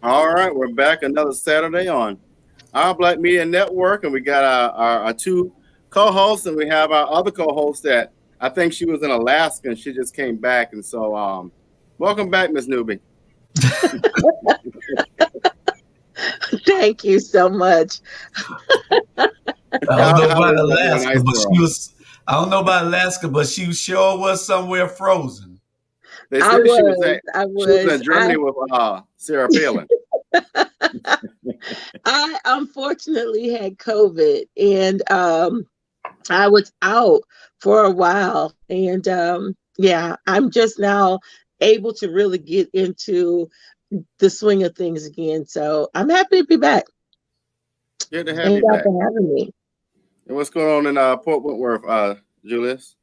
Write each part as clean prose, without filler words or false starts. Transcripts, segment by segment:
All right, we're back another Saturday on our Black Media Network, and we got our two co-hosts, and we have our other co-host that I think she was in Alaska and she just came back, and so welcome back, Miss Newbie. Thank you so much. I don't know How about is that in a Alaska, nice but she world? was. I don't know about Alaska, but she sure was somewhere frozen. They I said was, I she was in was, Germany with Sarah Palin. I unfortunately had COVID, and I was out for a while, and yeah, I'm just now able to really get into the swing of things again. So I'm happy to be back. Good to have Thank you y'all back. for having me. And what's going on in Port Wentworth, Julius?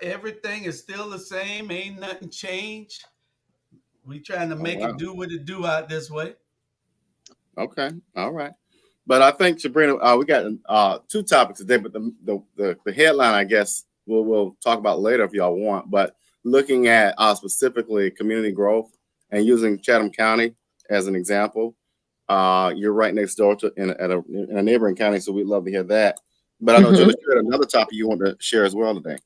Everything is still the same. Ain't nothing changed. We trying to Oh make it wow. do what it do out this way. Okay. All right. But I think Sabrina, we got two topics today, but the headline, I guess, we'll talk about later if y'all want. But looking at specifically community growth and using Chatham County as an example, you're right next door to in a neighboring county, so we'd love to hear that. But I know Hmm. Julie shared another topic you want to share as well today.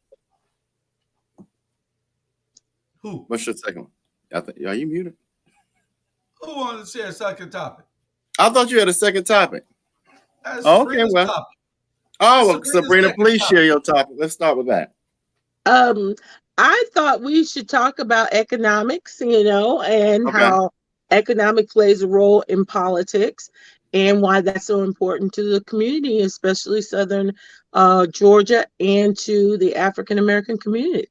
Who? What's your second one? Are you muted? Who wanted to share a second topic? I thought you had a second topic. That's Oh, okay, Sabrina's well, topic. oh, That's well, Sabrina's Sabrina, second please share topic. your topic. Let's start with that. Um, I thought we should talk about economics, and Okay. how economic plays a role in politics and why that's so important to the community, especially Southern Georgia, and to the African American community.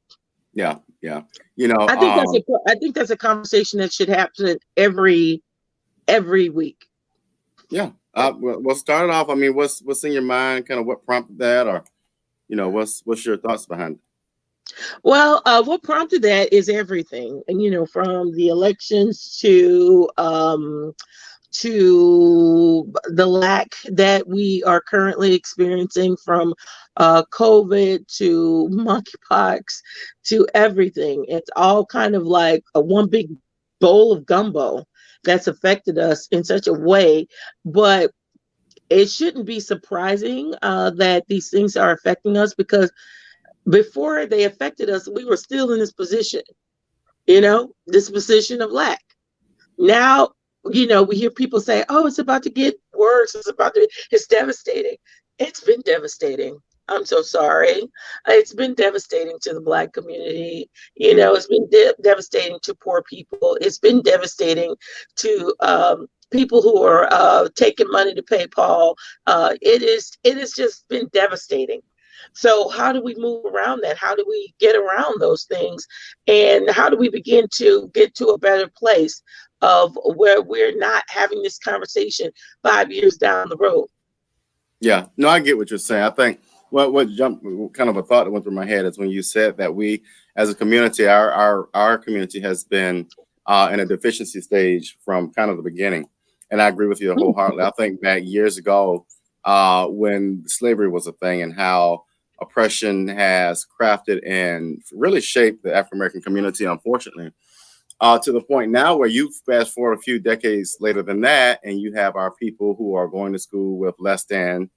Yeah, yeah. You know, I think that's a conversation that should happen every week. yeah. We'll start it off. I mean, what's in your mind? Kind of what prompted that, or what's your thoughts behind it? Well, what prompted that is everything, and from the elections to the lack that we are currently experiencing from COVID to monkeypox to everything. It's all kind of like a one big bowl of gumbo that's affected us in such a way. But it shouldn't be surprising that these things are affecting us, because before they affected us, we were still in this position, this position of lack. Now, we hear people say, oh, it's about to get worse. It's devastating. It's been devastating. I'm so sorry. It's been devastating to the Black community. It's been devastating to poor people. It's been devastating to people who are taking money to pay Paul. It has just been devastating. So how do we move around that? How do we get around those things? And how do we begin to get to a better place of where we're not having this conversation 5 years down the road? Yeah, no, I get what you're saying. I think what jumped kind of a thought that went through my head is when you said that we, as a community, our community has been in a deficiency stage from kind of the beginning, and I agree with you wholeheartedly. I think back years ago when slavery was a thing and how oppression has crafted and really shaped the African American community, unfortunately, to the point now where you fast forward a few decades later than that, and you have our people who are going to school with less than,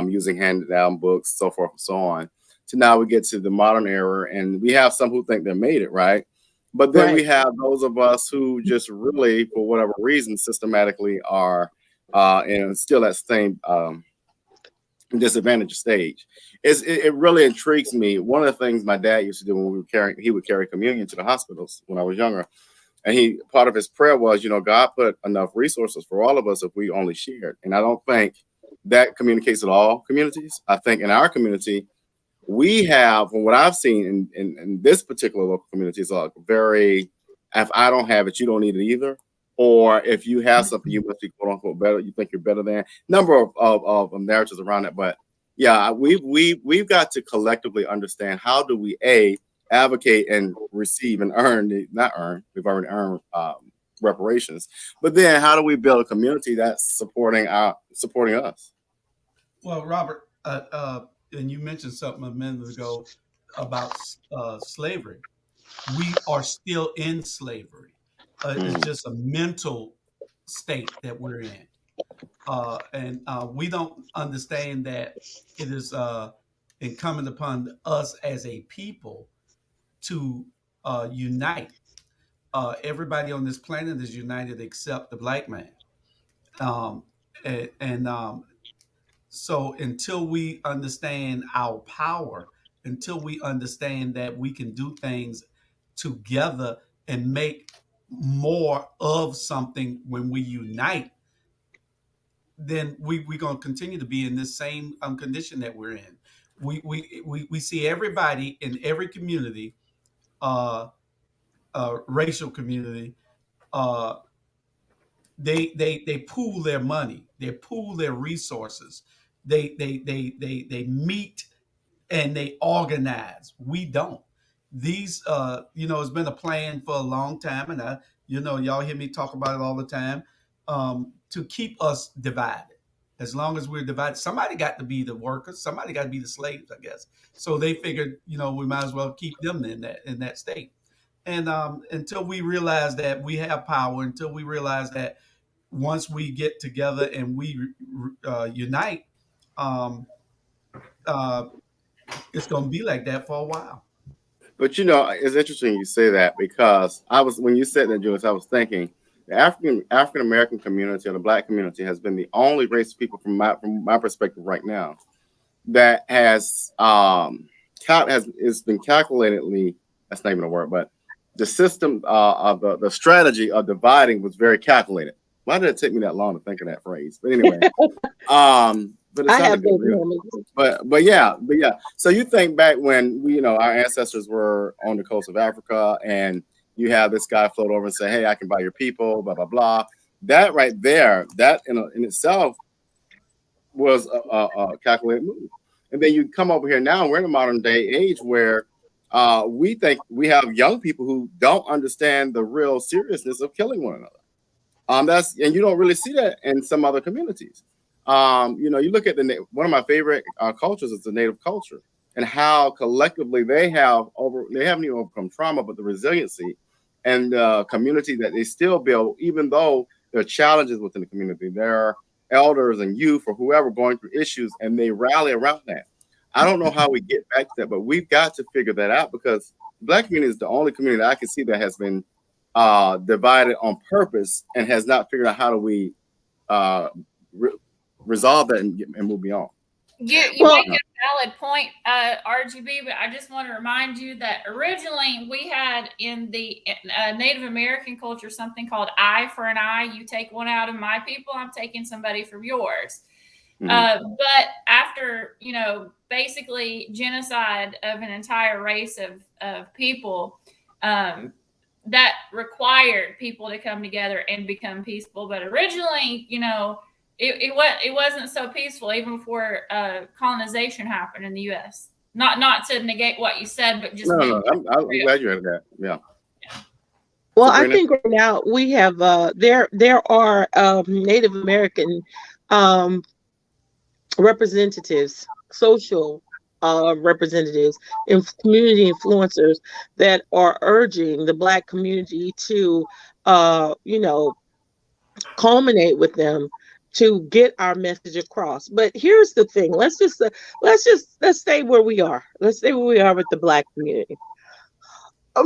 using handed down books, so forth and so on. To now we get to the modern era, and we have some who think they made it right, but then we Right. have those of us who just really, for whatever reason, systematically are and still at the same disadvantage stage. It really intrigues me. One of the things my dad used to do when he would carry communion to the hospitals when I was younger, and he part of his prayer was, God put enough resources for all of us if we only shared. And I don't think that communicates at all communities. I think in our community, we have, from what I've seen in this particular local community, is a very, if I don't have it, you don't need it either. Or if you have something, you must be quote unquote better. You think you're better than number of narratives around it. But yeah, we've got to collectively understand how do we advocate and receive and earn, not earn, we've already earned reparations, but then how do we build a community that's supporting us? Well, Robert, and you mentioned something a minute ago about slavery. We are still in slavery. It's just a mental state that we're in. And we don't understand that it is incumbent upon us as a people to unite. Everybody on this planet is united except the black man. Um, and so until we understand our power, until we understand that we can do things together and make more of something when we unite, then we're going to continue to be in this same condition that we're in. We see everybody in every community, uh, racial community, uh, they pool their money, they pool their resources, they meet and they organize. We don't. These, it's been a plan for a long time, and y'all hear me talk about it all the time, to keep us divided. As long as we're divided, somebody got to be the workers, somebody got to be the slaves, I guess. So they figured, we might as well keep them in that state. And until we realize that we have power, until we realize that once we get together and we unite, um, uh, it's going to be like that for a while. But it's interesting you say that, because when you said that, Julius, I was thinking the African American community or the black community has been the only race of people from my perspective right now that has it's been calculatedly, that's not even a word, but the system of the strategy of dividing was very calculated. Why did it take me that long to think of that phrase? But anyway, but it sounded good. Really. But yeah. So you think back when our ancestors were on the coast of Africa, and you have this guy float over and say, "Hey, I can buy your people," blah blah blah. That right there, that in itself was a calculated move. And then you come over here now, we're in a modern day age where we think we have young people who don't understand the real seriousness of killing one another. And you don't really see that in some other communities. You look at one of my favorite cultures is the Native culture, and how collectively they haven't even overcome trauma, but the resiliency and community that they still build, even though there are challenges within the community. There are elders and youth or whoever going through issues, and they rally around that. I don't know how we get back to that, but we've got to figure that out, because the Black community is the only community that I can see that has been divided on purpose and has not figured out how do we resolve that and move beyond. You make a valid point, RGB, but I just want to remind you that originally we had in the Native American culture something called eye for an eye. You take one out of my people, I'm taking somebody from yours. Mm-hmm. But after, basically genocide of an entire race of people, that required people to come together and become peaceful. But originally, it wasn't so peaceful even before colonization happened in the U.S. Not to negate what you said, but just no. I'm glad you had that. Yeah. Well, Sabrina? I think right now we have there are Native American representatives, social representatives, and community influencers that are urging the Black community to, culminate with them to get our message across. But here's the thing: let's stay where we are. Let's stay where we are with the Black community.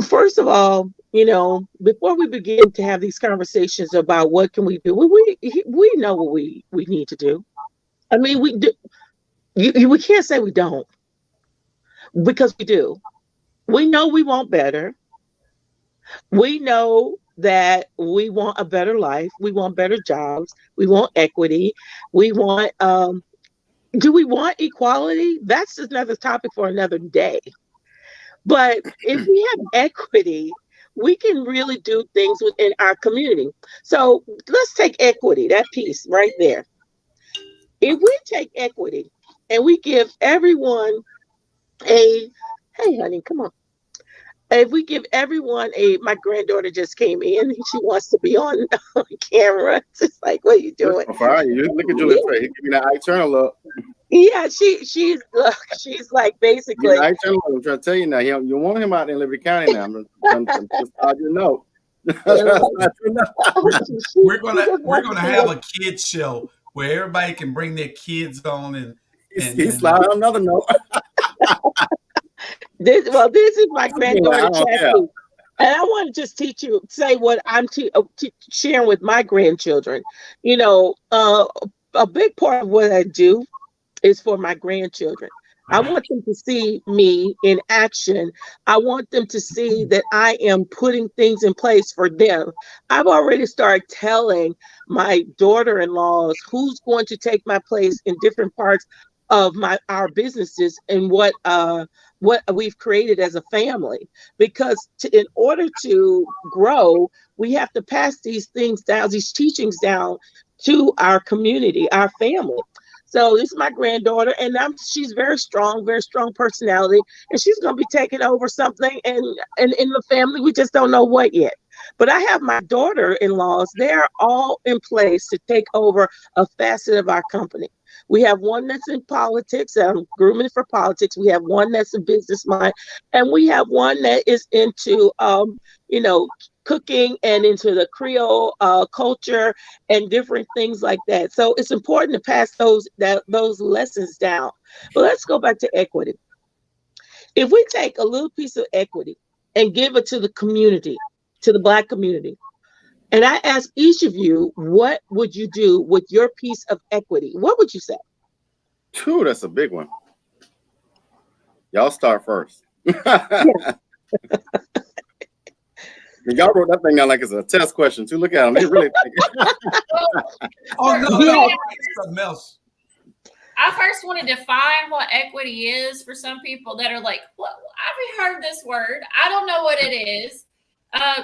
First of all, before we begin to have these conversations about what can we do, we know what we need to do. I mean, we do. We can't say we don't, because we do. We know we want better. We know that we want a better life. We want better jobs. We want equity. We want, do we want equality? That's another topic for another day. But if we have equity, we can really do things within our community. So let's take equity, that piece right there. If we take equity and we give everyone hey, honey, come on. If we give everyone my granddaughter just came in, she wants to be on camera. It's just like, what are you doing? You look at Julia's face. Give me that eye look. Yeah, she's like basically. I'm trying to tell you now. You want him out in Liberty County now. I'm just you know. We're gonna have a kids show where everybody can bring their kids on and He's sliding on another note. This is my granddaughter I don't care. Chastity, and I want to just say what I'm sharing with my grandchildren. You know, a big part of what I do is for my grandchildren. I want them to see me in action. I want them to see that I am putting things in place for them. I've already started telling my daughter-in-laws who's going to take my place in different parts of our businesses and what we've created as a family. Because in order to grow, we have to pass these things down, these teachings down to our community, our family. So this is my granddaughter, and she's very strong personality, and she's going to be taking over something, and in the family, we just don't know what yet. But I have my daughter-in-laws; they're all in place to take over a facet of our company. We have one that's in politics, grooming for politics. We have one that's a business mind, and we have one that is into, cooking and into the Creole culture and different things like that. So it's important to pass those lessons down. But let's go back to equity. If we take a little piece of equity and give it to the community, to the Black community, and I ask each of you, what would you do with your piece of equity? What would you say? True, that's a big one. Y'all start first. Y'all wrote that thing down like it's a test question too. Look at them; they really think. Oh no, it's a mess. I first want to define what equity is for some people that are like, well, I've heard this word. I don't know what it is.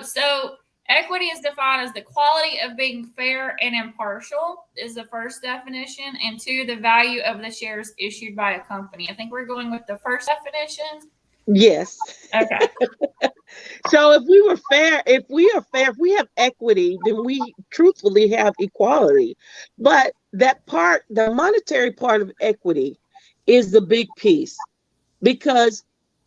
So equity is defined as the quality of being fair and impartial is the first definition, and 2, the value of the shares issued by a company. I think we're going with the first definition. Yes. Okay. So if we have equity, then we truthfully have equality. But that part, the monetary part of equity, is the big piece, because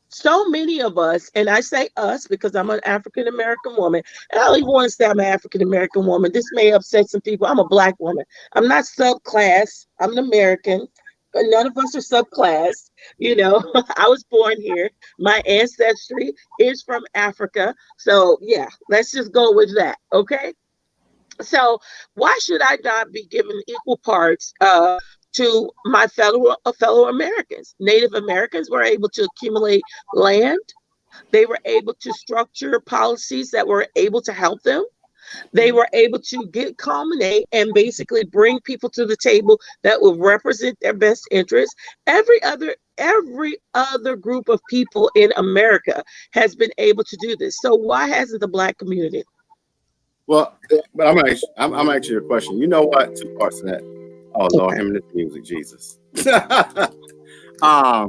so many of us, and I say us because I'm an African American woman, and I don't even want to say I'm an African American woman. This may upset some people. I'm a Black woman. I'm not subclass. I'm an American. But none of us are subclass. I was born here. My ancestry is from Africa. So yeah, let's just go with that. Okay. So why should I not be given equal parts to my fellow Americans? Native Americans were able to accumulate land. They were able to structure policies that were able to help them. They were able to culminate and basically bring people to the table that will represent their best interests. Every other group of people in America has been able to do this. So why hasn't the Black community? Well, but I'm actually a question. You know what? 2 parts to that. Oh Lord, him and this music, Jesus. I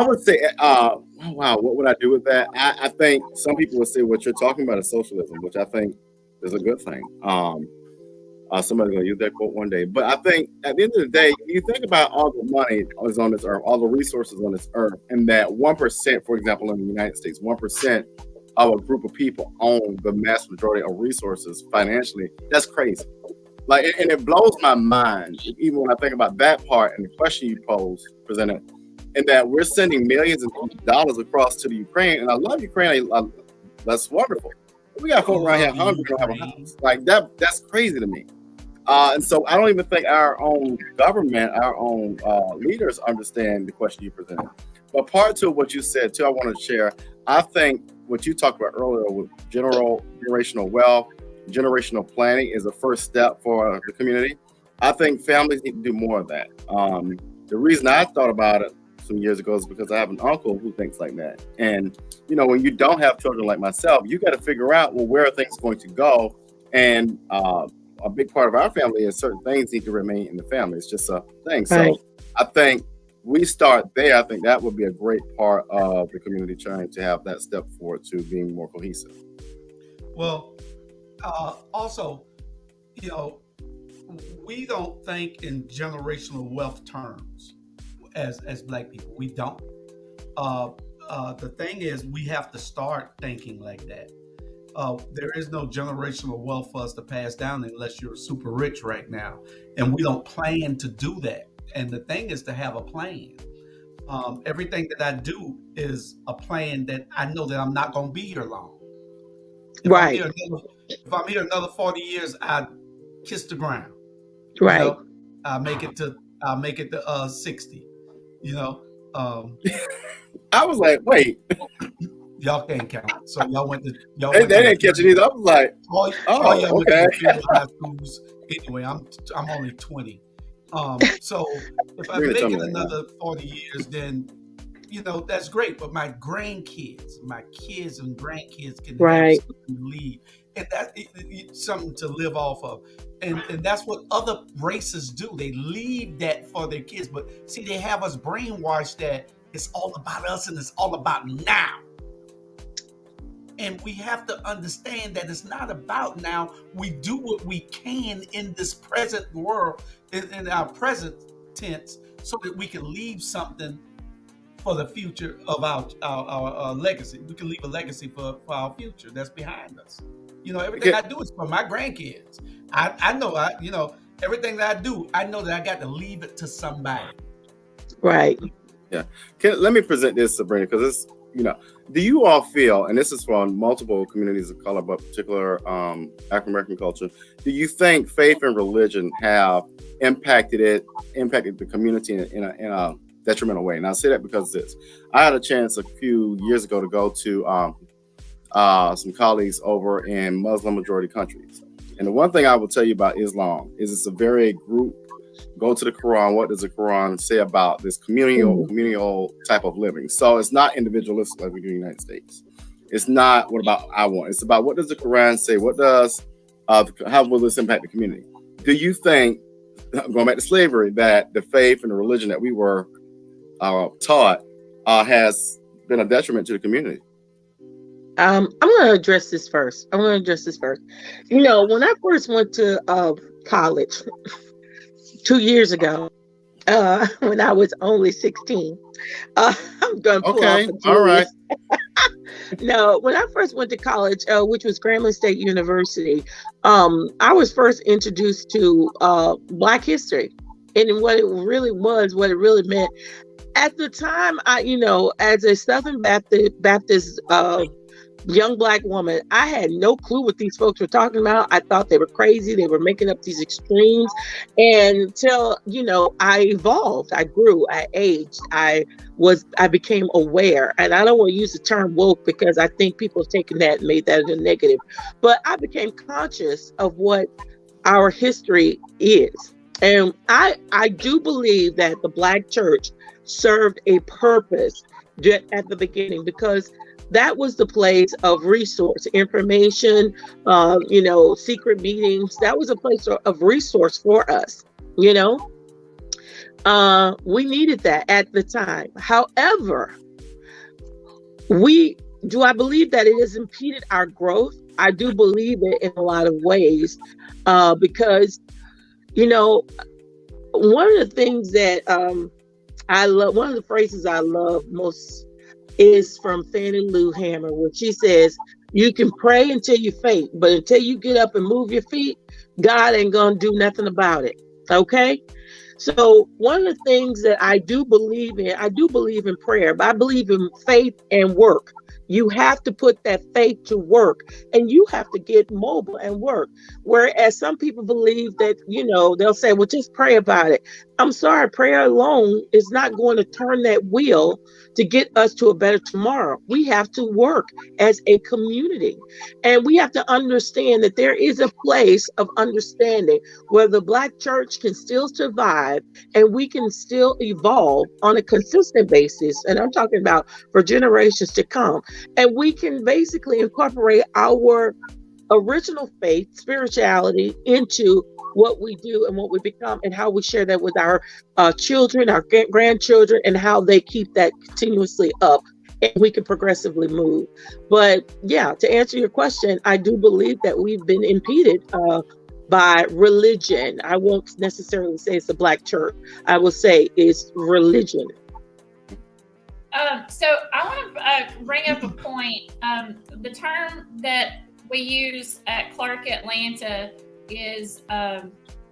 would say, wow, what would I do with that? I think some people would say what you're talking about is socialism, which I think is a good thing. Somebody's gonna use that quote one day. But I think at the end of the day, you think about all the money is on this earth, all the resources on this earth, and that 1%, for example, in the United States, 1% of a group of people own the mass majority of resources financially. That's crazy. And it blows my mind, even when I think about that part and the question you presented, and that we're sending millions of dollars across to the Ukraine. And I love Ukraine. That's wonderful. We got folk around here hungry, don't have a house. That's crazy to me. And so I don't even think our own government, our own leaders understand the question you presented. But part 2 of what you said too, I wanted to share. I think what you talked about earlier with generational wealth, generational planning is a first step for the community. I think families need to do more of that. The reason I thought about it some years ago is because I have an uncle who thinks like that. And when you don't have children like myself, you got to figure out, well, where are things going to go? And a big part of our family is certain things need to remain in the family. It's just a thing. Right. So I think we start there. I think that would be a great part of the community trying to have that step forward to being more cohesive. Well, also, we don't think in generational wealth terms as Black people. We don't. The thing is, we have to start thinking like that. There is no generational wealth for us to pass down unless you're super rich right now, and we don't plan to do that. And the thing is to have a plan. Everything that I do is a plan that I know that I'm not going to be here long. Right. If I'm here another 40 years, I kiss the ground. Right. You know, I'll make it to 60. You know, I was like, wait, y'all can't count. So y'all went to they didn't catch it either. I was like, all y'all went okay. to field high schools. Anyway, I'm only 20. So if I make it another 40 years, then that's great. But my kids and grandkids can have something to leave, and that's something to live off of. And that's what other races do. They leave that for their kids. But see, they have us brainwashed that it's all about us and it's all about now. And we have to understand that it's not about now. We do what we can in this present world, in our present tense, so that we can leave something for the future of our legacy. We can leave a legacy for our future that's behind us. Everything I do is for my grandkids. I know, everything that I do, I know that I got to leave it to somebody. Right. Yeah. Let me present this, Sabrina, because it's, do you all feel, and this is from multiple communities of color, but particular African-American culture, do you think faith and religion have impacted the community in a detrimental way? And I say that because I had a chance a few years ago to go to some colleagues over in Muslim majority countries. And the one thing I will tell you about Islam is it's a very group. Go to the Quran. What does the Quran say about this communal type of living? So it's not individualistic like we do in the United States. It's not what about I want. It's about what does the Quran say? What does how will this impact the community? Do you think, going back to slavery, that the faith and the religion that we were taught has been a detriment to the community? I'm going to address this first. When I first went to college 2 years ago, when I was only 16, I'm going to pull off a all right. No, when I first went to college, which was Grambling State University, I was first introduced to Black history and what it really was, what it really meant. At the time, as a Southern Baptist young Black woman, I had no clue what these folks were talking about. I thought they were crazy. They were making up these extremes. And until, I evolved, I grew, I aged, I became aware. And I don't want to use the term woke because I think people have taken that and made that a negative. But I became conscious of what our history is. And I do believe that the Black church served a purpose at the beginning, because that was the place of resource, information, secret meetings. That was a place of resource for us, we needed that at the time. However, do I believe that it has impeded our growth? I do believe it in a lot of ways, because, one of the things that I love, one of the phrases I love most is from Fannie Lou Hamer, where she says, you can pray until you faint, but until you get up and move your feet, God ain't gonna do nothing about it. Okay? So one of the things that I do believe in prayer, but I believe in faith and work. You have to put that faith to work, and you have to get mobile and work. Whereas some people believe that, they'll say, well, just pray about it. I'm sorry, prayer alone is not going to turn that wheel to get us to a better tomorrow. We have to work as a community, and we have to understand that there is a place of understanding where the Black church can still survive and we can still evolve on a consistent basis. And I'm talking about for generations to come. And we can basically incorporate our original faith, spirituality into what we do and what we become, and how we share that with our children, our grandchildren, and how they keep that continuously up, and we can progressively move. But yeah, to answer your question, I do believe that we've been impeded by religion. I won't necessarily say it's the Black church. I will say it's religion. So I want to bring up a point. The term that we use at Clark Atlanta is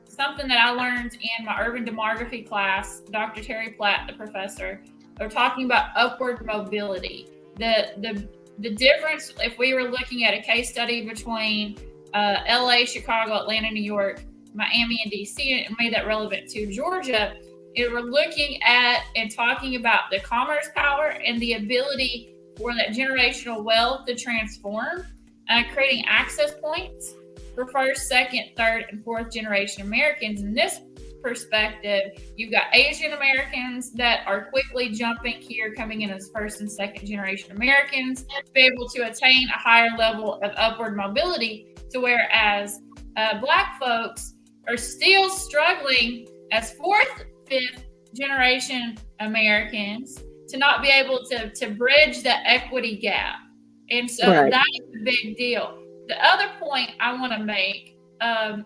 something that I learned in my urban demography class. Dr. Terry Platt, the professor, are talking about upward mobility. The difference, if we were looking at a case study between LA, Chicago, Atlanta, New York, Miami, and DC, and made that relevant to Georgia, we're looking at and talking about the commerce power and the ability for that generational wealth to transform, creating access points for first, second, third, and fourth generation Americans. In this perspective, you've got Asian Americans that are quickly jumping here, coming in as first and second generation Americans, to be able to attain a higher level of upward mobility, to whereas Black folks are still struggling as fourth, fifth generation Americans to not be able to bridge the equity gap. And so that is a big deal. The other point I want to make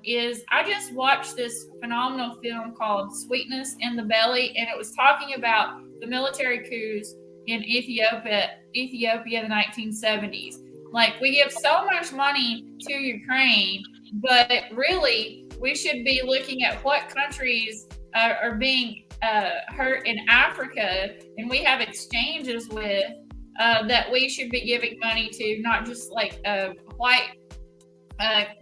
is I just watched this phenomenal film called Sweetness in the Belly, and it was talking about the military coups in Ethiopia in the 1970s. Like, we give so much money to Ukraine, but really we should be looking at what countries are being hurt in Africa, and we have exchanges with that we should be giving money to, not just like a white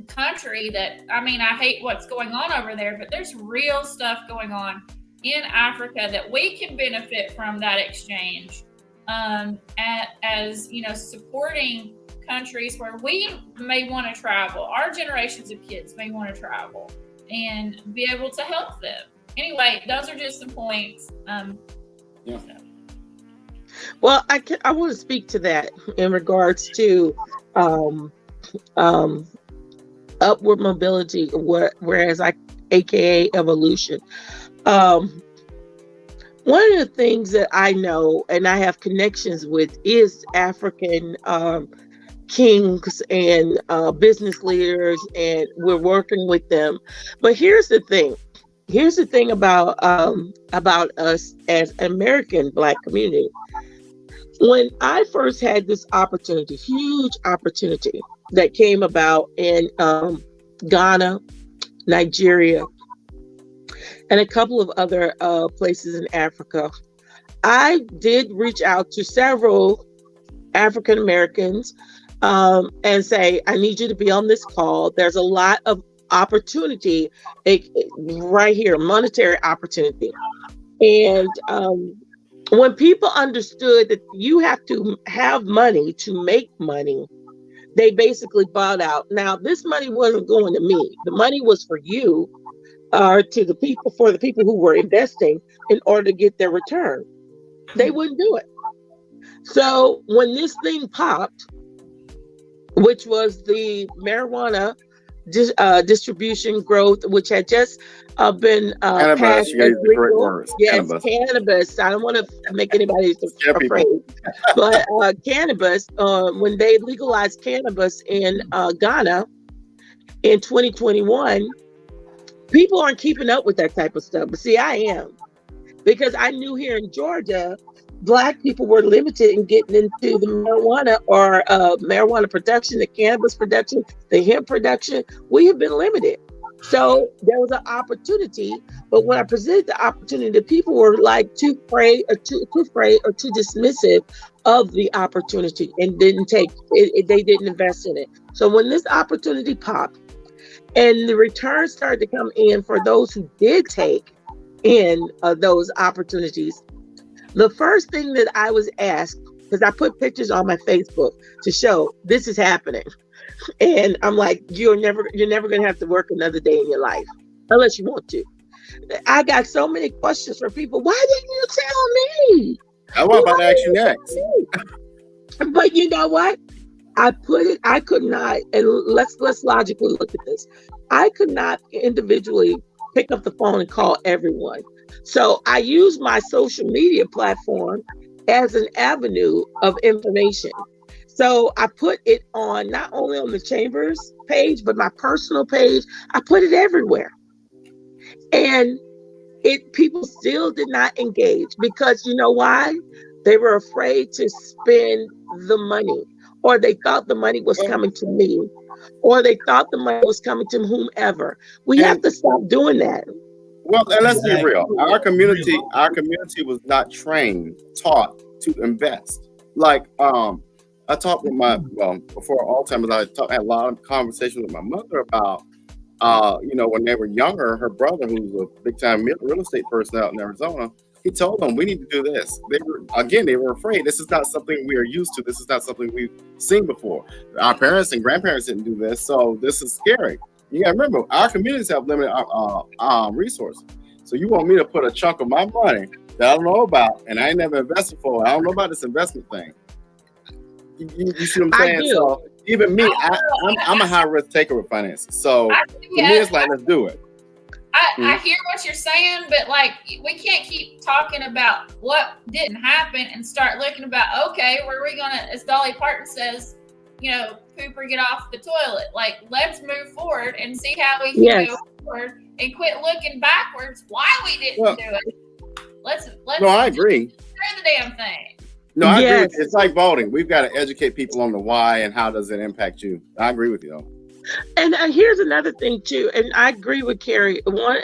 country that, I mean, I hate what's going on over there, but there's real stuff going on in Africa that we can benefit from that exchange, as, you know, supporting countries where we may want to travel. Our generations of kids may want to travel and be able to help them. Anyway, those are just some points. Yeah. Well, I want to speak to that in regards to upward mobility, whereas AKA evolution. One of the things that I know and I have connections with is African kings and business leaders, and we're working with them. But here's the thing. Here's the thing about us as American Black community. When I first had this opportunity, huge opportunity that came about in Ghana, Nigeria, and a couple of other places in Africa, I did reach out to several African Americans and say, I need you to be on this call. There's a lot of opportunity right here, monetary opportunity. And when people understood that you have to have money to make money, they basically bought out. Now, this money wasn't going to me. The money was for you, to the people, for the people who were investing in order to get their return. They wouldn't do it. So when this thing popped, which was the marijuana distribution growth, which had just been passed. Yes, cannabis. I don't want to make anybody afraid, but cannabis. When they legalized cannabis in Ghana in 2021, people aren't keeping up with that type of stuff. But see, I am, because I knew here in Georgia, Black people were limited in getting into the marijuana or marijuana production, the cannabis production, the hemp production. We have been limited. So there was an opportunity, but when I presented the opportunity, the people were like too afraid or too dismissive of the opportunity and didn't take it. They didn't invest in it. So when this opportunity popped and the returns started to come in for those who did take in those opportunities, the first thing that I was asked, because I put pictures on my Facebook to show this is happening, and I'm like, you're never going to have to work another day in your life unless you want to. I got so many questions from people. Why didn't you tell me? I was about to ask you next. But you know what? I could not, and let's logically look at this. I could not individually pick up the phone and call everyone. So I use my social media platform as an avenue of information. So I put it on, not only on the Chambers page, but my personal page. I put it everywhere. And people still did not engage, because you know why? They were afraid to spend the money, or they thought the money was coming to me, or they thought the money was coming to whomever. We have And to stop doing that. well, and let's be Exactly. real. Our community was not trained, taught to invest. Like, I talked with before Alzheimer's, had a lot of conversations with my mother about, when they were younger, her brother, who's a big time real estate person out in Arizona, he told them, we need to do this. They were afraid. This is not something we are used to. This is not something we've seen before. Our parents and grandparents didn't do this, so this is scary. You gotta remember, our communities have limited resources. So you want me to put a chunk of my money that I don't know about, and I ain't never invested for. I don't know about this investment thing. You see what I'm saying? So even me, I'm a high risk taker with finances. So for me, it's like, let's do it. I hear what you're saying, but like, we can't keep talking about what didn't happen and start looking about, okay, where are we gonna, as Dolly Parton says, poop or get off the toilet. Like, let's move forward and see how we can go forward and quit looking backwards why we didn't do it. Let's No, I agree. do the damn thing. No, I agree with you. It's like voting. We've got to educate people on the why and how does it impact you. I agree with you though. And here's another thing too, and I agree with Carrie. One,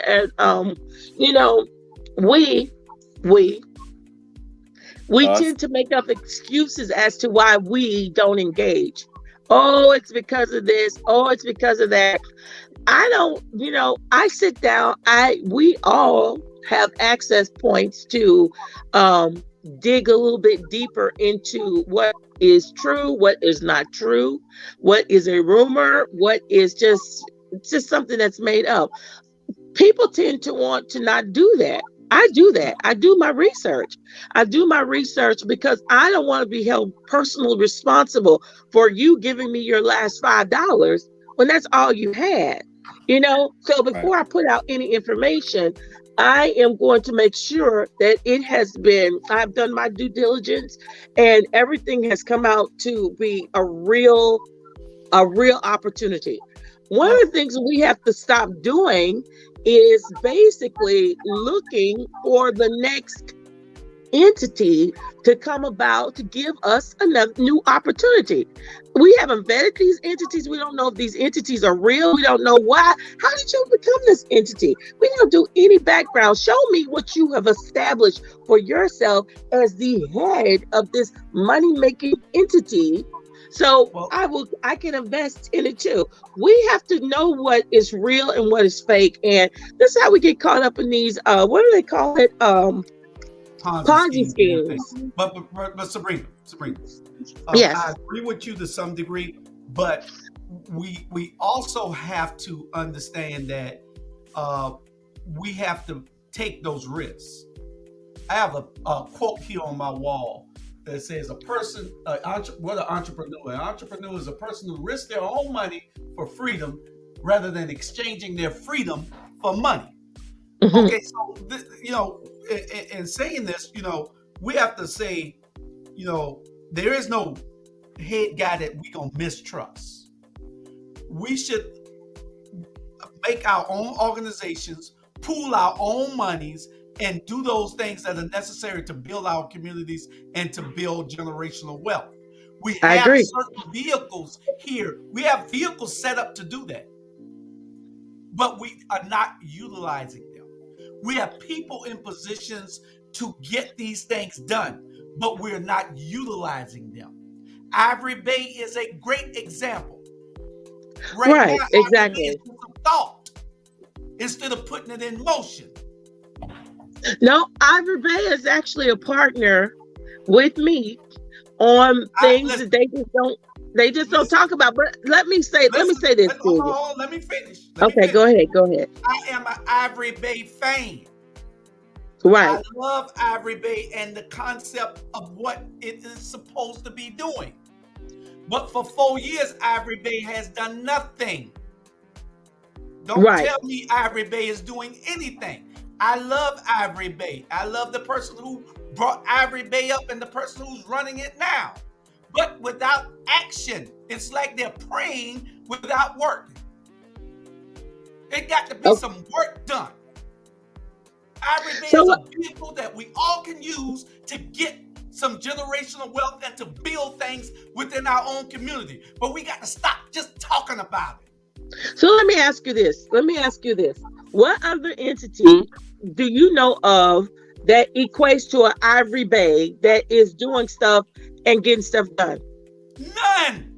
we tend to make up excuses as to why we don't engage. Oh, it's because of this. Oh, it's because of that. I don't, I sit down. We all have access points to dig a little bit deeper into what is true, what is not true, what is a rumor, what is just something that's made up. People tend to want to not do that. I do that. I do my research. Because I don't want to be held personally responsible for you giving me your last $5 when that's all you had. So before I put out any information, I am going to make sure that I've done my due diligence and everything has come out to be a real opportunity. One of the things we have to stop doing is basically looking for the next entity to come about to give us another new opportunity. We haven't vetted these entities. We don't know if these entities are real. We don't know why. How did you become this entity? We don't do any background. Show me what you have established for yourself as the head of this money-making entity. So I can invest in it too. We have to know what is real and what is fake. And this is how we get caught up in these, what do they call it? Ponzi schemes. But Sabrina, yes. I agree with you to some degree, but we also have to understand that we have to take those risks. I have a quote here on my wall that says an entrepreneur. An entrepreneur is a person who risks their own money for freedom rather than exchanging their freedom for money. Mm-hmm. Okay, so in saying this, we have to say, there is no head guy that we gonna mistrust. We should make our own organizations, pool our own monies, and do those things that are necessary to build our communities and to build generational wealth. We have certain vehicles here. We have vehicles set up to do that, but we are not utilizing them. We have people in positions to get these things done, but we're not utilizing them. Ivory Bay is a great example. Right now, exactly. Ivory Bay is some thought instead of putting it in motion. No, Ivory Bay is actually a partner with me on things that they just don't talk about. But let me say this. Hold on, let me finish. Go ahead. I am an Ivory Bay fan. Right. I love Ivory Bay and the concept of what it is supposed to be doing. But for 4 years, Ivory Bay has done nothing. Don't tell me Ivory Bay is doing anything. I love Ivory Bay. I love the person who brought Ivory Bay up and the person who's running it now. But without action, it's like they're praying without working. It got to be some work done. Ivory Bay is a vehicle that we all can use to get some generational wealth and to build things within our own community. But we got to stop just talking about it. So let me ask you this. What other entity do you know of that equates to an Ivory Bay that is doing stuff and getting stuff done? None.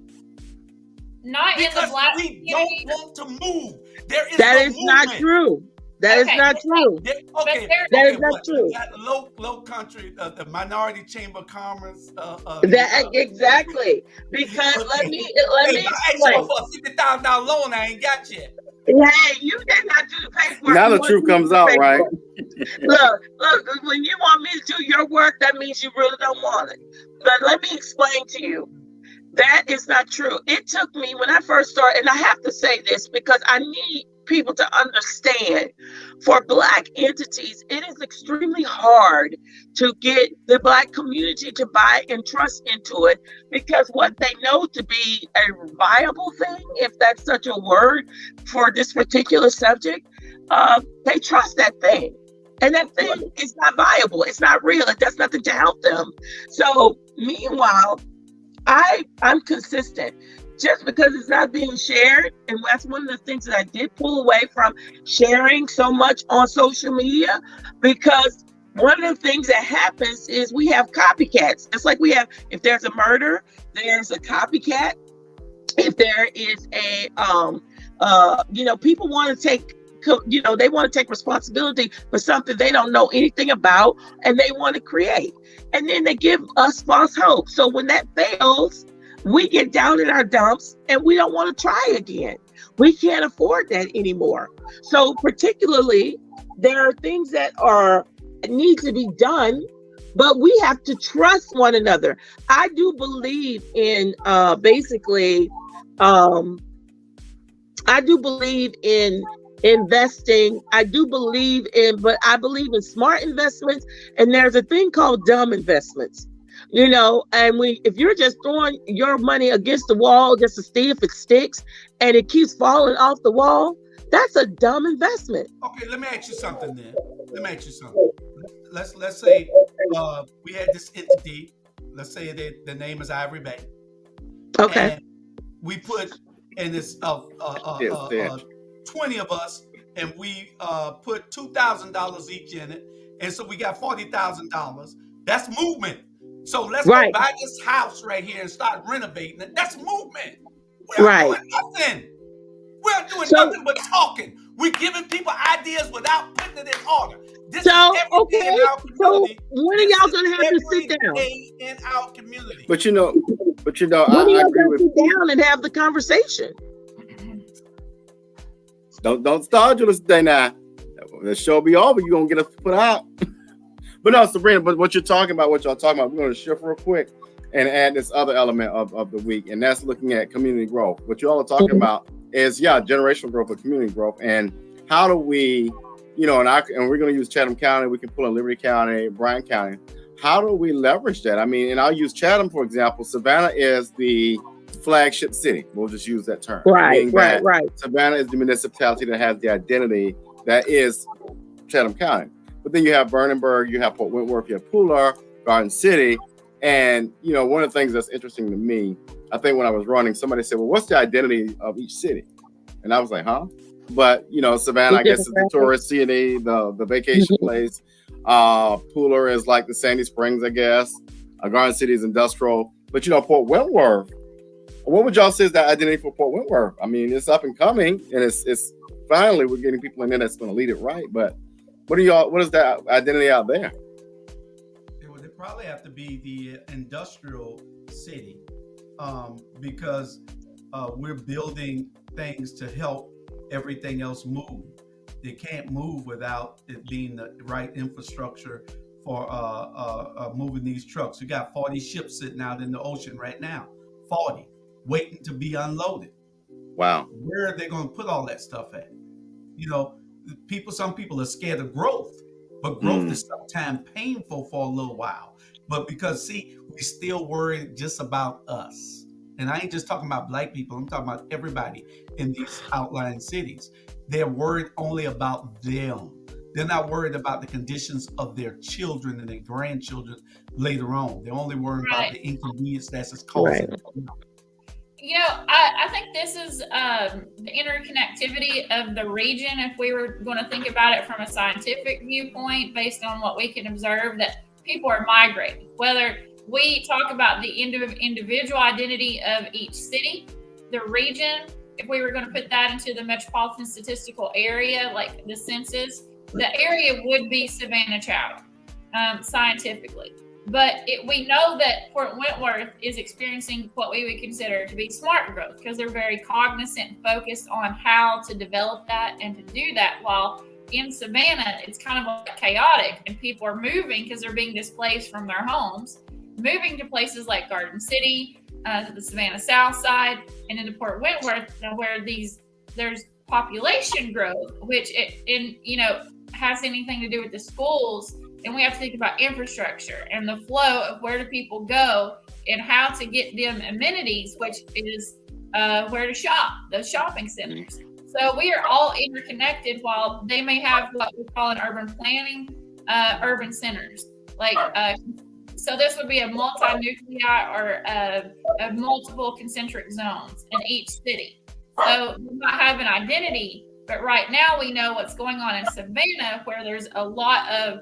Not in the Because Black we community. don't want to move. There is That no is not movement. true. That is Okay. not true. Okay, That is okay, not what? true. That low country, the minority chamber of commerce. That exactly. Because let me Hey, I asked you explain. for a $50,000 loan. I ain't got yet. Hey, you did not do the paperwork. Now You the want truth me to comes do the out, right? paperwork. Look, when you want me to do your work, that means you really don't want it. But let me explain to you. That is not true. It took me when I first started, and I have to say this because I need people to understand, for Black entities, it is extremely hard to get the Black community to buy and trust into it, because what they know to be a viable thing, if that's such a word for this particular subject, they trust that thing. And that thing is not viable. It's not real. It does nothing to help them. So meanwhile, I'm consistent. Just because it's not being shared, and that's one of the things that I did pull away from sharing so much on social media, because one of the things that happens is we have copycats. It's like we have, if there's a murder, there's a copycat. If there is a people want to take, they want to take responsibility for something they don't know anything about, and they want to create, and then they give us false hope. So when that fails, we get down in our dumps and we don't want to try again. We can't afford that anymore. So particularly, there are things that need to be done, but we have to trust one another. I do believe in I do believe in investing. I believe in smart investments, and there's a thing called dumb investments. And if you're just throwing your money against the wall just to see if it sticks and it keeps falling off the wall, that's a dumb investment. Okay, let me ask you something then. Let's say we had this entity. Let's say that the name is Ivory Bay. Okay. And we put in this 20 of us, and we put $2,000 each in it, and so we got $40,000. That's movement. So let's go buy this house right here and start renovating it. That's movement. We're not doing nothing. We're doing nothing but talking. We're giving people ideas without putting it in order. This is every day in our community. So when are y'all gonna have to sit down? Every day in our community. But you know, when I are y'all agree gonna with sit down and have the conversation? Don't start you today now. The show be over. You're gonna get us put out. But no, Sabrina, but what y'all talking about, we're going to shift real quick and add this other element of the week, and that's looking at community growth. What you all are talking about is, generational growth or community growth, and how do we, and we're going to use Chatham County, we can pull in Liberty County, Bryan County. How do we leverage that? I mean, and I'll use Chatham, for example. Savannah is the flagship city. We'll just use that term. Right. Savannah is the municipality that has the identity that is Chatham County. But then you have Vernon, you have Port Wentworth, you have Pooler, Garden City. And, one of the things that's interesting to me, I think when I was running, somebody said, well, what's the identity of each city? And I was like, huh? But, Savannah, I guess, is the tourist city, the vacation place. Pooler is like the Sandy Springs, I guess. Garden City is industrial. But, Port Wentworth, what would y'all say is the identity for Port Wentworth? I mean, it's up and coming, and it's finally we're getting people in there that's going to lead it right. But what is that identity out there? It would probably have to be the industrial city, because we're building things to help everything else move. They can't move without it being the right infrastructure for moving these trucks. We got 40 ships sitting out in the ocean right now, 40, waiting to be unloaded. Wow. Where are they going to put all that stuff at? Some people are scared of growth, but growth is sometimes painful for a little while. But because, we still worry just about us. And I ain't just talking about Black people. I'm talking about everybody in these outlying cities. They're worried only about them. They're not worried about the conditions of their children and their grandchildren later on. They're only worried about the inconvenience that's causing. You know, I think this is the interconnectivity of the region. If we were going to think about it from a scientific viewpoint, based on what we can observe, that people are migrating. Whether we talk about the individual identity of each city, the region, if we were going to put that into the metropolitan statistical area, like the census, the area would be Savannah, Chatham, scientifically. But we know that Fort Wentworth is experiencing what we would consider to be smart growth, because they're very cognizant and focused on how to develop that and to do that. While in Savannah, it's kind of like chaotic, and people are moving because they're being displaced from their homes, moving to places like Garden City, the Savannah South Side, and into Fort Wentworth, where there's population growth, which has anything to do with the schools. And we have to think about infrastructure and the flow of where do people go and how to get them amenities, which is where to shop, those shopping centers. So we are all interconnected, while they may have what we call in urban planning, urban centers. So this would be a multi-nuclei or multiple concentric zones in each city. So we might have an identity, but right now we know what's going on in Savannah, where there's a lot of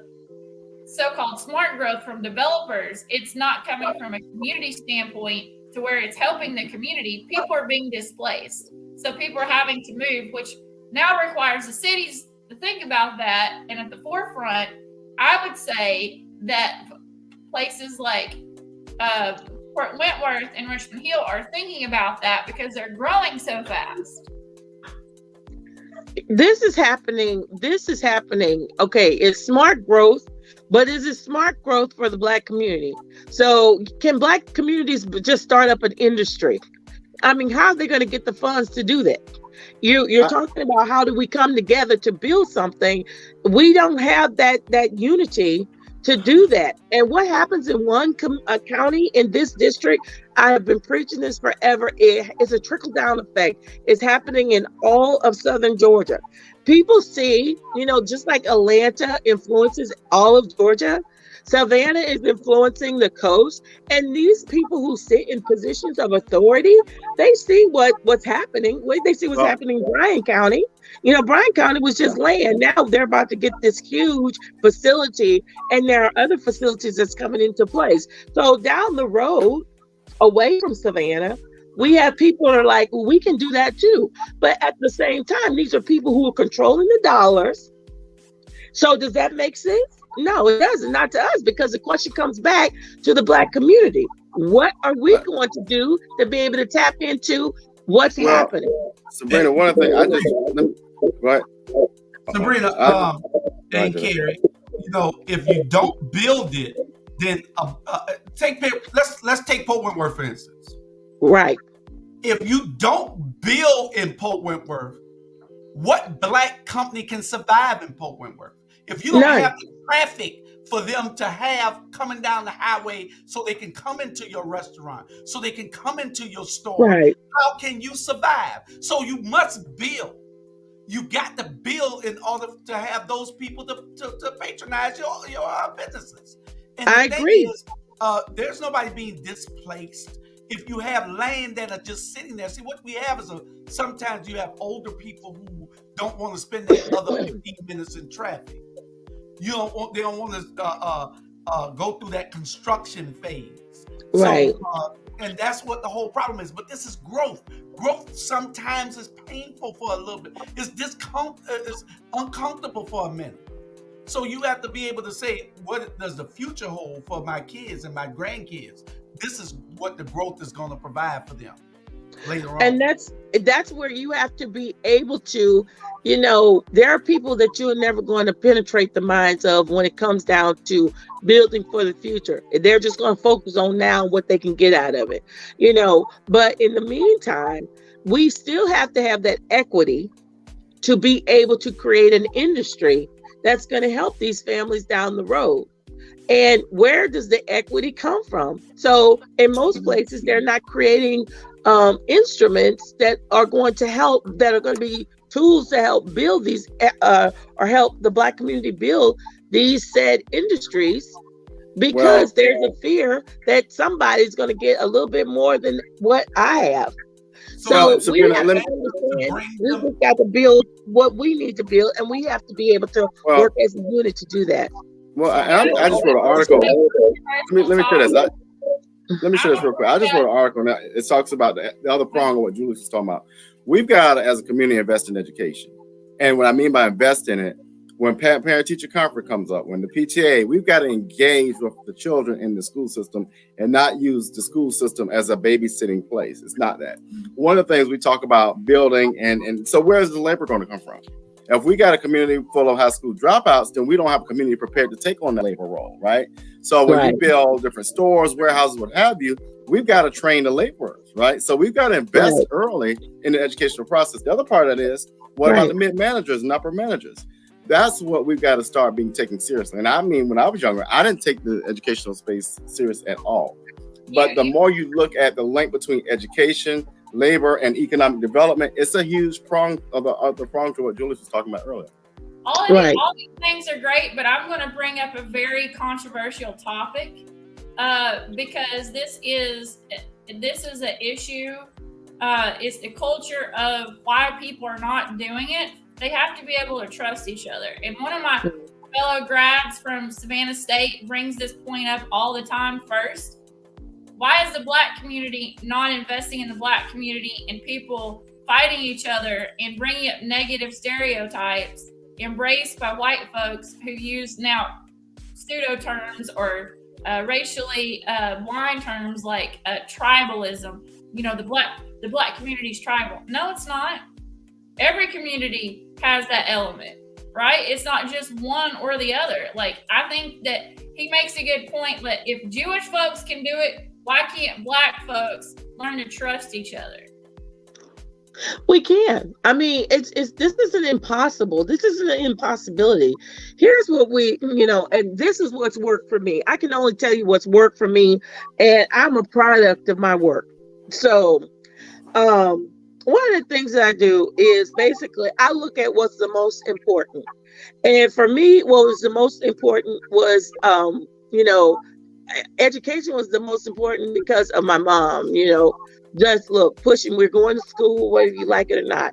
so-called smart growth from developers. It's not coming from a community standpoint to where it's helping the community. People are being displaced. So people are having to move, which now requires the cities to think about that. And at the forefront, I would say that places like Fort Wentworth and Richmond Hill are thinking about that, because they're growing so fast. This is happening. Okay, it's smart growth, but is it smart growth for the Black community? So can Black communities just start up an industry? I mean, how are they going to get the funds to do that? You're talking about how do we come together to build something? We don't have that unity to do that. And what happens in one county in this district, I have been preaching this forever, it's a trickle-down effect. It's happening in all of southern Georgia. People see, just like Atlanta influences all of Georgia, Savannah is influencing the coast. And these people who sit in positions of authority, they see what's happening. They see what's happening in Bryan County. Bryan County was just land. Now they're about to get this huge facility, and there are other facilities that's coming into place. So down the road, away from Savannah, we have people that are like, well, we can do that too. But at the same time, these are people who are controlling the dollars. So does that make sense? No, it doesn't. Not to us, because the question comes back to the Black community. What are we going to do to be able to tap into what's happening? Sabrina, one of the things right. Sabrina, and Carrie, if you don't build it, then let's take Port Wentworth, for instance. Right. If you don't build in Port Wentworth, what Black company can survive in Port Wentworth? If you don't have the traffic for them to have coming down the highway so they can come into your restaurant, so they can come into your store, how can you survive? So you must build. You got to build in order to have those people to patronize your businesses. And I agree. There's nobody being displaced. If you have land that are just sitting there, see what we have is sometimes you have older people who don't want to spend that other 15 minutes in traffic. They don't want to go through that construction phase. Right. So, and that's what the whole problem is. But this is growth. Growth sometimes is painful for a little bit. It's uncomfortable for a minute. So you have to be able to say, what does the future hold for my kids and my grandkids? This is what the growth is going to provide for them later on. And that's where you have to be able to, there are people that you're never going to penetrate the minds of when it comes down to building for the future. They're just going to focus on now what they can get out of it, But in the meantime, we still have to have that equity to be able to create an industry that's going to help these families down the road. And where does the equity come from? So in most places, they're not creating instruments that are going to help, that are going to be tools to help build these, or help the Black community build these said industries, because there's a fear that somebody's going to get a little bit more than what I have. So we have to understand, we just got to build what we need to build, and we have to be able to work as a unit to do that. Well, I just wrote an article. Let me share this. Let me share this real quick. I just wrote an article. Now, it talks about the other prong of what Julius was talking about. We've got to, as a community, invest in education. And what I mean by invest in it, when parent-teacher conference comes up, when the PTA, we've got to engage with the children in the school system and not use the school system as a babysitting place. It's not that. One of the things we talk about building, and so where's the labor going to come from? If we got a community full of high school dropouts, then we don't have a community prepared to take on that labor role, right? So when you build different stores, warehouses, what have you, we've got to train the laborers, right? So we've got to invest early in the educational process. The other part of it is, what about the mid-managers and upper managers? That's what we've got to start being taken seriously. And I mean, when I was younger, I didn't take the educational space serious at all. But the more you look at the link between education, labor, and economic development, it's a huge prong of the prong to what Julius was talking about earlier. All these things are great, but I'm going to bring up a very controversial topic because this is an issue. It's the culture of why people are not doing it. They have to be able to trust each other. And one of my fellow grads from Savannah State brings this point up all the time first. Why is the Black community not investing in the Black community and people fighting each other and bringing up negative stereotypes embraced by white folks who use now pseudo terms or racially blind terms like tribalism? You know, the Black community's tribal. No, it's not. Every community has that element, right? It's not just one or the other. Like, I think that he makes a good point that if Jewish folks can do it, why can't Black folks learn to trust each other? We can. I mean, this isn't impossible. This isn't an impossibility. Here's what and this is what's worked for me. I can only tell you what's worked for me, and I'm a product of my work. So, one of the things that I do is basically I look at what's the most important. And for me, what was the most important was, education was the most important because of my mom, just pushing, we're going to school, whether you like it or not.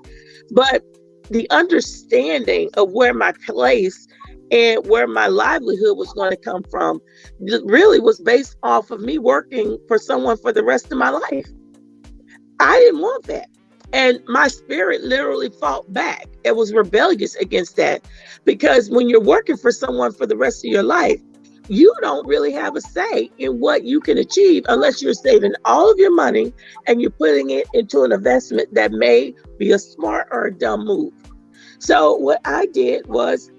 But the understanding of where my place and where my livelihood was going to come from really was based off of me working for someone for the rest of my life. I didn't want that. And my spirit literally fought back. It was rebellious against that, because when you're working for someone for the rest of your life, you don't really have a say in what you can achieve unless you're saving all of your money and you're putting it into an investment that may be a smart or a dumb move. So what I did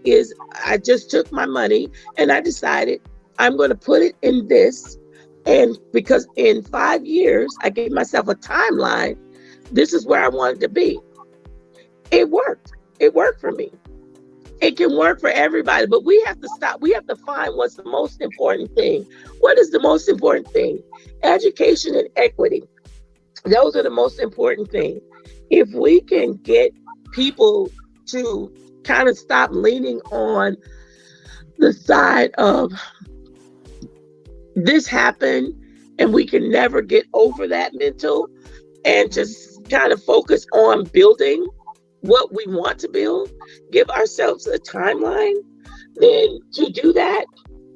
is I just took my money and I decided I'm going to put it in this. And because in 5 years, I gave myself a timeline. This is where I wanted to be. It worked. It worked for me. It can work for everybody, but we have to stop. We have to find what's the most important thing. What is the most important thing? Education and equity. Those are the most important things. If we can get people to kind of stop leaning on the side of this happened and we can never get over that mental, and just kind of focus on building what we want to build, give ourselves a timeline, then to do that,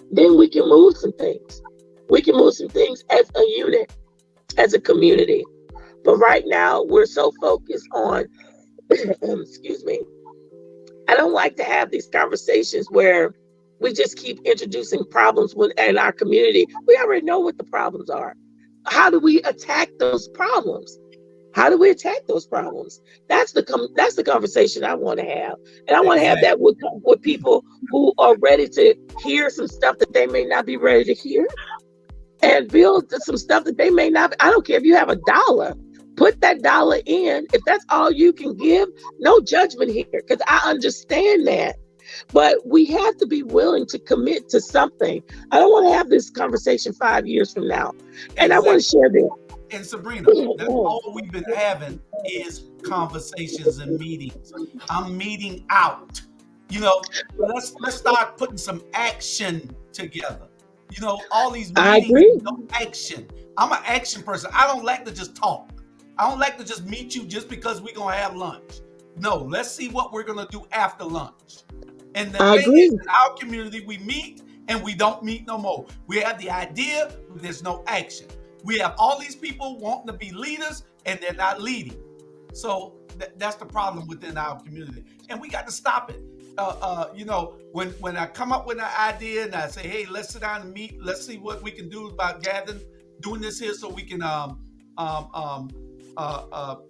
then we can move some things. We can move some things as a unit, as a community. But right now, we're so focused on, excuse me, I don't like to have these conversations where we just keep introducing problems in our community. We already know what the problems are. How do we attack those problems? How do we attack those problems? That's the conversation I want to have. And I want to have that with people who are ready to hear some stuff that they may not be ready to hear, and build some stuff that they may not. I don't care if you have $1. Put that dollar in. If that's all you can give, no judgment here, because I understand that. But we have to be willing to commit to something. I don't want to have this conversation 5 years from now. And I want to share this. And Sabrina, that's all we've been having is conversations and meetings. I'm meeting out. Let's start putting some action together. All these I meetings, agree. no action. I'm an action person. I don't like to just talk. I don't like to just meet you just because we're gonna have lunch. No, let's see what we're gonna do after lunch. And the I thing is, agree. in our community, we meet and we don't meet no more. We have the idea, but there's no action. We have all these people wanting to be leaders and they're not leading. So that's the problem within our community, and we got to stop it. When I come up with an idea and I say, hey, let's sit down and meet, let's see what we can do about doing this here so we can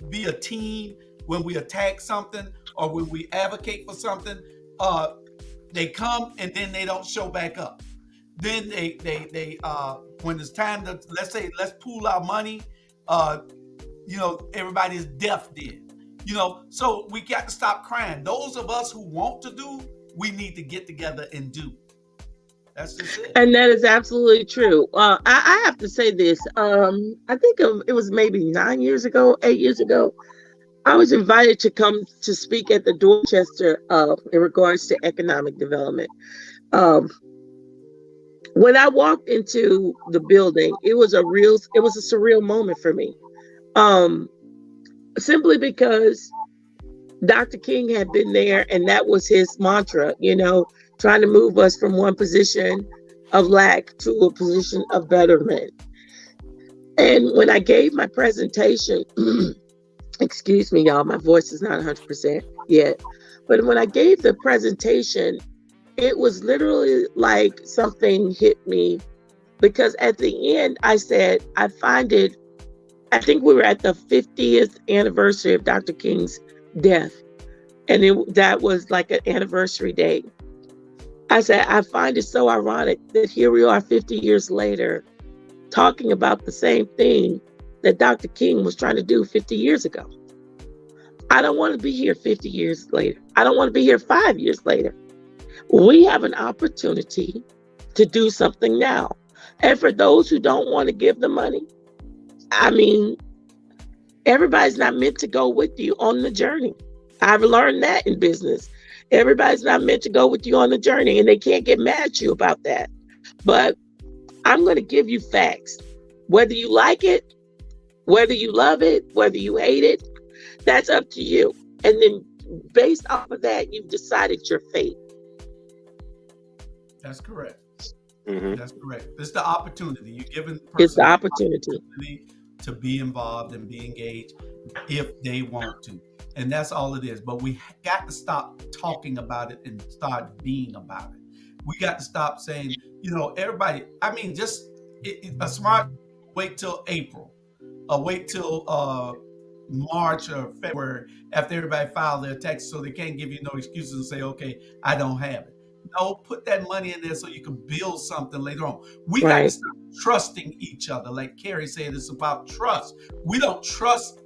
be a team when we attack something or when we advocate for something. They come and then they don't show back up. Then they when it's time to let's pool our money, everybody's deaf then. So we got to stop crying. Those of us who want to do, we need to get together and do. That's just it. And that is absolutely true. I have to say this. I think it was maybe 8 years ago. I was invited to come to speak at the Dorchester in regards to economic development. When I walked into the building, it was a surreal moment for me. Simply because Dr. King had been there and that was his mantra, trying to move us from one position of lack to a position of betterment. And when I gave my presentation, excuse me, y'all, my voice is not 100% yet. But when I gave the presentation, it was literally like something hit me, because at the end I said, I think we were at the 50th anniversary of Dr. King's death. And that was like an anniversary date. I said, I find it so ironic that here we are 50 years later talking about the same thing that Dr. King was trying to do 50 years ago. I don't want to be here 50 years later. I don't want to be here 5 years later. We have an opportunity to do something now. And for those who don't want to give the money, everybody's not meant to go with you on the journey. I've learned that in business. Everybody's not meant to go with you on the journey, and they can't get mad at you about that. But I'm going to give you facts. Whether you like it, whether you love it, whether you hate it, that's up to you. And then based off of that, you've decided your fate. That's correct. Mm-hmm. That's correct. It's the opportunity. You're giving the It's person the opportunity to be involved and be engaged if they want to. And that's all it is. But we got to stop talking about it and start being about it. We got to stop saying, everybody, a smart wait till April or wait till March or February after everybody filed their taxes so they can't give you no excuses and say, okay, I don't have it. No, put that money in there so you can build something later on. We got to stop trusting each other. Like Carrie said, it's about trust. We don't trust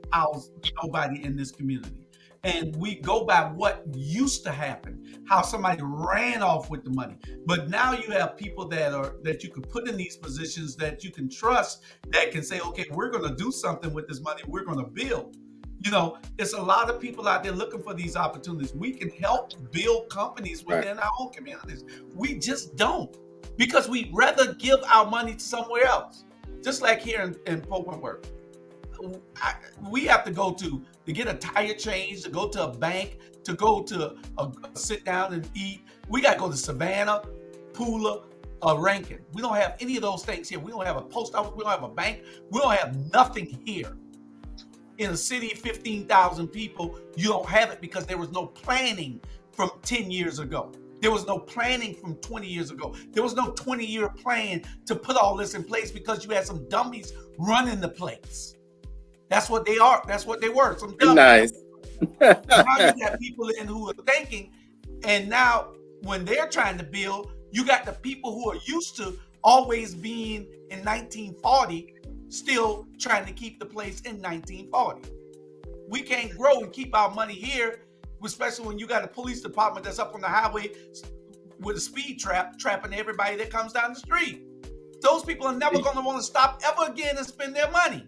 nobody in this community. And we go by what used to happen, how somebody ran off with the money. But now you have people that you can put in these positions that you can trust, that can say, okay, we're going to do something with this money. We're going to build. It's a lot of people out there looking for these opportunities. We can help build companies within our own communities. We just don't, because we'd rather give our money to somewhere else. Just like here in Pope's we have to go to get a tire change, to go to a bank, to go to sit down and eat. We got to go to Savannah, Pula, Rankin. We don't have any of those things here. We don't have a post office. We don't have a bank. We don't have nothing here. In a city of 15,000 people, you don't have it because there was no planning from 10 years ago. There was no planning from 20 years ago. There was no 20-year plan to put all this in place because you had some dummies running the place. That's what they are. That's what they were. Some dummies. Nice. Now you got people in who are thinking, and now when they're trying to build, you got the people who are used to always being in 1940 still trying to keep the place in 1940. We can't grow and keep our money here, especially when you got a police department that's up on the highway with a speed trap, trapping everybody that comes down the street. Those people are never going to want to stop ever again and spend their money.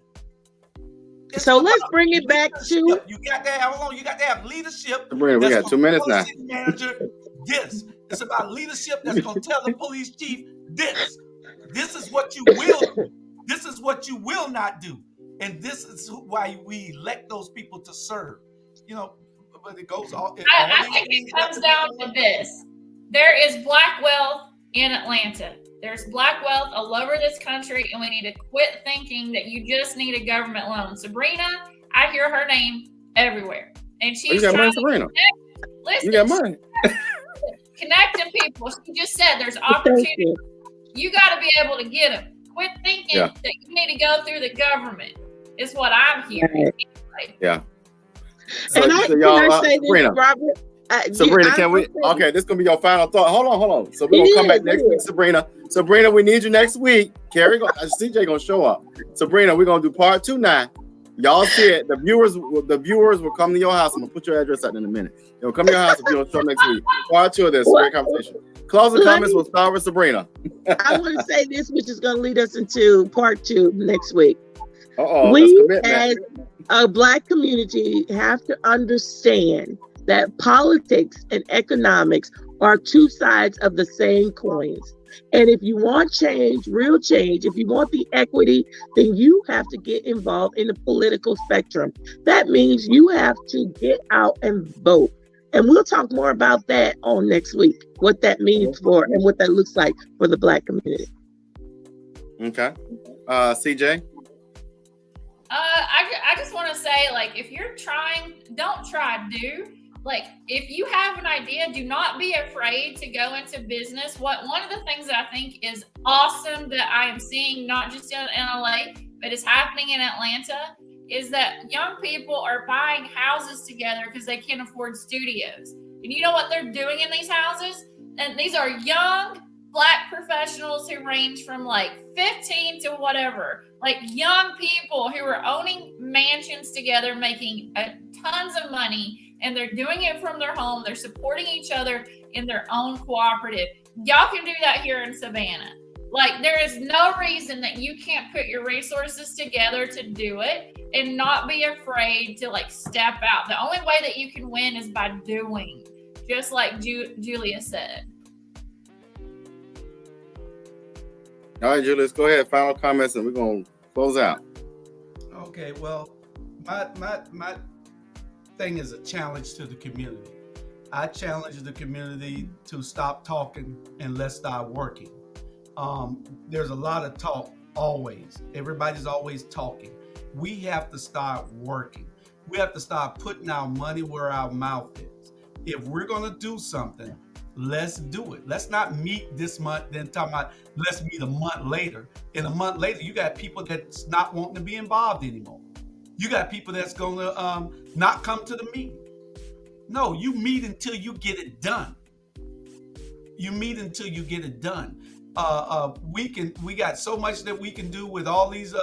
So let's bring it back to you got to have, hold on, you got to have leadership. Sabrina, we got 2 minutes now. City manager, this. It's about leadership that's going to tell the police chief this. This is what you will do. This is what you will not do. And this is why we elect those people to serve. You know, but it goes all. I think it comes down to this. There is black wealth in Atlanta. There's black wealth all over this country, and we need to quit thinking that you just need a government loan. Sabrina, I hear her name everywhere. And she's trying to connect. Listen, you got money. Connecting people. She just said there's opportunity. You got to be able to get them. Quit thinking that you need to go through the government, is what I'm hearing. Right. Yeah. So, and so y'all, say Sabrina, this, Robert? Sabrina, can we? Okay, this is gonna be your final thought. Hold on. So we're gonna come back next week, Sabrina. Sabrina, we need you next week. Carrie, CJ gonna show up. Sabrina, we're gonna do part 2 now. Y'all see it. The viewers will come to your house. I'm gonna put your address out in a minute. They'll come to your house if you don't show up next week. Part 2 of this great conversation. Closing comments will start with Sabrina. I want to say this, which is gonna lead us into part 2 next week. We as a Black community have to understand that politics and economics are two sides of the same coins. And if you want change, real change, if you want the equity, then you have to get involved in the political spectrum. That means you have to get out and vote. And we'll talk more about that on next week, what that means for and what that looks like for the Black community. Okay. CJ? I just want to say, like, if you're trying, don't try, do. Like, if you have an idea, do not be afraid to go into business. One of the things that I think is awesome that I am seeing, not just in LA, but is happening in Atlanta, is that young people are buying houses together because they can't afford studios. And you know what they're doing in these houses? And these are young Black professionals who range from like 15 to whatever, like young people who are owning mansions together, making tons of money, and they're doing it from their home. They're supporting each other in their own cooperative. Y'all can do that here in Savannah. Like, there is no reason that you can't put your resources together to do it and not be afraid to like step out. The only way that you can win is by doing, just like Julia said. All right, Julius, go ahead. Final comments, and we're gonna close out. Okay. Well, my thing is a challenge to the community. I challenge the community to stop talking and let's start working. There's a lot of talk always. Everybody's always talking. We have to start working. We have to start putting our money where our mouth is. If we're gonna do something, let's do it. Let's not meet this month, then talk about let's meet a month later. And a month later, you got people that's not wanting to be involved anymore. You got people that's gonna not come to the meeting. No, you meet until you get it done. You meet until you get it done. We got so much that we can do with all these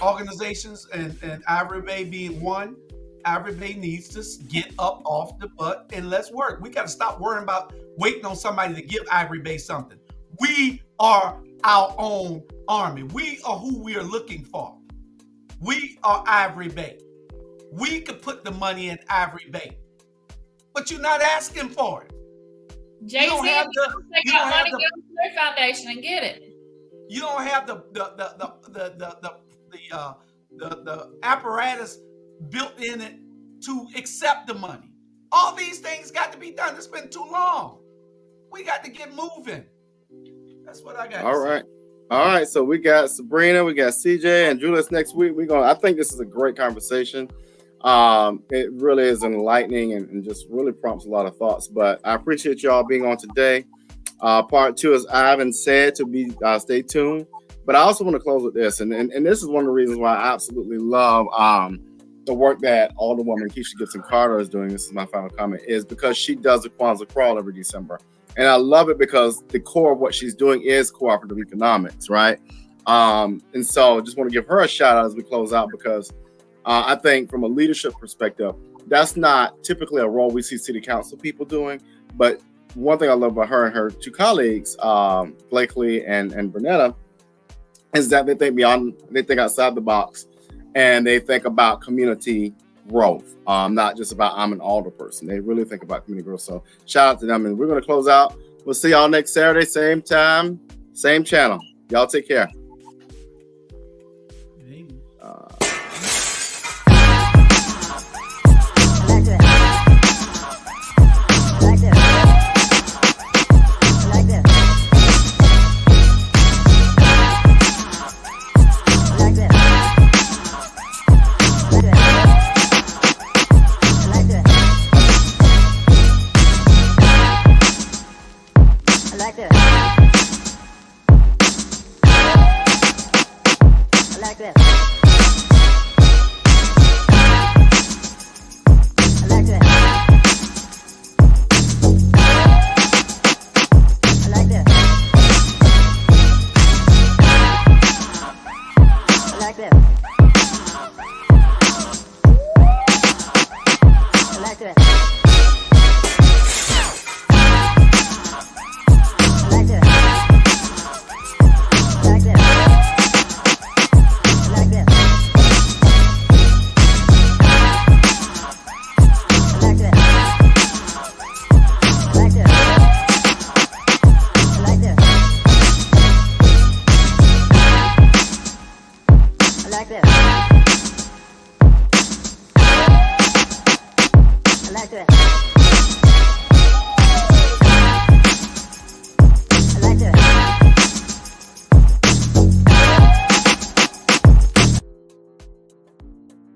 organizations, and Ivory Bay being one. Ivory Bay needs to get up off the butt and let's work. We got to stop worrying about waiting on somebody to give Ivory Bay something. We are our own army. We are who we are looking for. We are Ivory Bay. We could put the money in Ivory Bay, but you're not asking for it. Jay-Z, you got money, go to their foundation and get it. You don't have the apparatus built in it to accept the money. All these things got to be done. It's been too long. We got to get moving. That's what I got. All right. So we got Sabrina, we got CJ, and Julius next week. I think this is a great conversation. It really is enlightening and just really prompts a lot of thoughts. But I appreciate y'all being on today. Part 2, as Ivan said, to be stay tuned. But I also want to close with this, and this is one of the reasons why I absolutely love the work that Alderwoman Keisha Gibson Carter is doing. This is my final comment, is because she does the Kwanzaa crawl every December. And I love it because the core of what she's doing is cooperative economics, right? And so I just want to give her a shout out as we close out, because I think from a leadership perspective, that's not typically a role we see city council people doing. But one thing I love about her and her two colleagues, Blakely and Bernetta, is that they think outside the box. and they think about community growth, not just about I'm an alder person. They really think about community growth. So shout out to them. And we're going to close out. We'll see y'all next Saturday, same time, same channel. Y'all take care. like that.